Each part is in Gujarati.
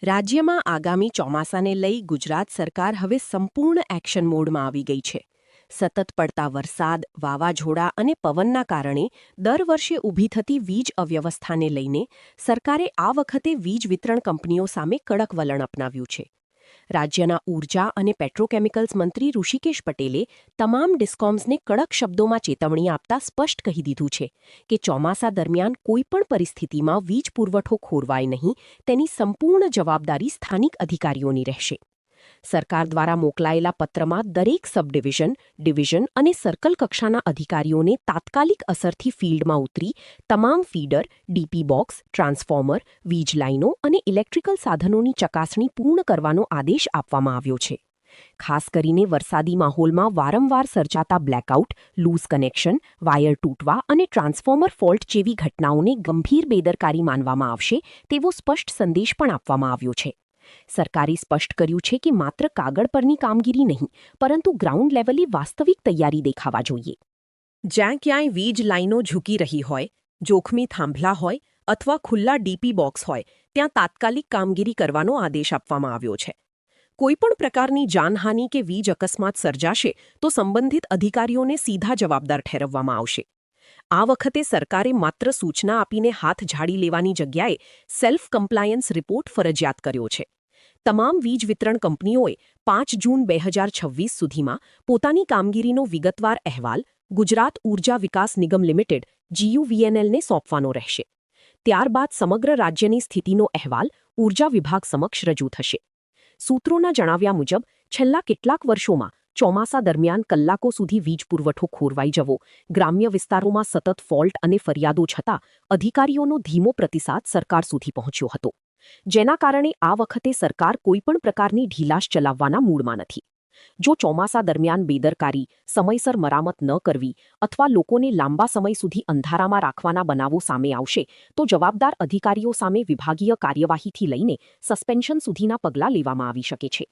રાજ્યમાં આગામી ચોમાસાને લઈ ગુજરાત સરકાર હવે સંપૂર્ણ એક્શન મોડમાં આવી ગઈ છે. સતત પડતા વરસાદ, વાવાઝોડા અને પવનના કારણે દર વર્ષે ઊભી થતી વીજ અવ્યવસ્થાને લઈને સરકારે આ વખતે વીજ વિતરણ કંપનીઓ સામે કડક વલણ અપનાવ્યું છે. રાજ્યના ઊર્જા અને પેટ્રોકેમિકલ્સ મંત્રી ઋષિકેશ પટેલે તમામ ડિસ્કોમ્સને કડક શબ્દોમાં ચેતવણી આપતા સ્પષ્ટ કહી દીધું છે કે ચોમાસા દરમિયાન કોઈપણ પરિસ્થિતિમાં વીજ પુરવઠો ખોરવાય નહીં, તેની સંપૂર્ણ જવાબદારી સ્થાનિક અધિકારીઓની રહેશે. સરકાર દ્વારા મોકલાયેલા પત્રમાં દરેક સબ ડિવિઝન અને સર્કલ કક્ષાના અધિકારીઓને તાત્કાલિક અસરથી ફિલ્ડમાં ઉતરી તમામ ફીડર, ડીપી બોક્સ, ટ્રાન્સફોર્મર, વીજ લાઇનો અને ઇલેક્ટ્રિકલ સાધનોની ચકાસણી પૂર્ણ કરવાનો આદેશ આપવામાં આવ્યો છે. ખાસ કરીને વરસાદી માહોલમાં વારંવાર સર્જાતા બ્લેકઆઉટ, લૂઝ કનેક્શન, વાયર તૂટવા અને ટ્રાન્સફોર્મર ફોલ્ટ જેવી ઘટનાઓને ગંભીર બેદરકારી માનવામાં આવશે તેવો સ્પષ્ટ સંદેશ પણ આપવામાં આવ્યો છે. સરકારે સ્પષ્ટ કર્યું છે કે માત્ર કાગળ પરની કામગીરી નહીં, પરંતુ ગ્રાઉન્ડ લેવલે વાસ્તવિક તૈયારી દેખાવા જોઈએ. જ્યાં ક્યાંય વીજ લાઇનો ઝૂકી રહી હોય, જોખમી થાંભલા હોય અથવા ખુલ્લા ડીપી બોક્સ હોય, ત્યાં તાત્કાલિક કામગીરી કરવાનો આદેશ આપવામાં આવ્યો છે. કોઈપણ પ્રકારની જાનહાનિ કે વીજ અકસ્માત સર્જાશે તો સંબંધિત અધિકારીઓને સીધા જવાબદાર ઠેરવવામાં આવશે. આ વખતે સરકારે માત્ર સૂચના આપીને હાથ ઝાડી લેવાની જગ્યાએ સેલ્ફ કમ્પ્લાયન્સ રિપોર્ટ ફરજિયાત કર્યો છે. તમામ વીજ વિતરણ કંપનીઓએ 5 જૂન 2026 સુધીમાં પોતાની કામગીરીનો વિગતવાર અહેવાલ ગુજરાત ઊર્જા વિકાસ નિગમ લિમિટેડ GUVNLને સોંપવાનો રહેશે. ત્યારબાદ સમગ્ર રાજ્યની સ્થિતિનો અહેવાલ ઊર્જા વિભાગ સમક્ષ રજૂ થશે. સૂત્રોના જણાવ્યા મુજબ છેલ્લા કેટલાક વર્ષોમાં ચોમાસા દરમિયાન કલાકો સુધી વીજ પુરવઠો ખોરવાઈ જવો, ગ્રામ્ય વિસ્તારોમાં સતત ફોલ્ટ અને ફરિયાદો છતાં અધિકારીઓનો ધીમો પ્રતિસાદ સરકાર સુધી પહોંચ્યો હતો. જેના કારણે આ વખતે સરકાર કોઈપણ પ્રકારની ઢીલાશ ચલાવવાના મૂડમાં નથી. જો ચોમાસા દરમિયાન બેદરકારી, સમયસર મરામત ન કરવી અથવા લોકોને લાંબા સમય સુધી અંધારામાં રાખવાના બનાવો સામે આવશે તો જવાબદાર અધિકારીઓ સામે વિભાગીય કાર્યવાહીથી લઈને સસ્પેન્શન સુધીના પગલાં લેવામાં આવી શકે છે.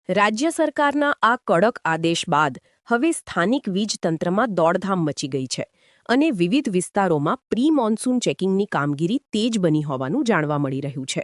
રાજ્ય સરકારના આ કડક આદેશ બાદ હવે સ્થાનિક વીજ તંત્રમાં દોડધામ મચી ગઈ છે અને વિવિધ વિસ્તારોમાં પ્રી મોન્સૂન ચેકિંગની કામગીરી તેજ બની હોવાનું જાણવા મળી રહ્યું છે.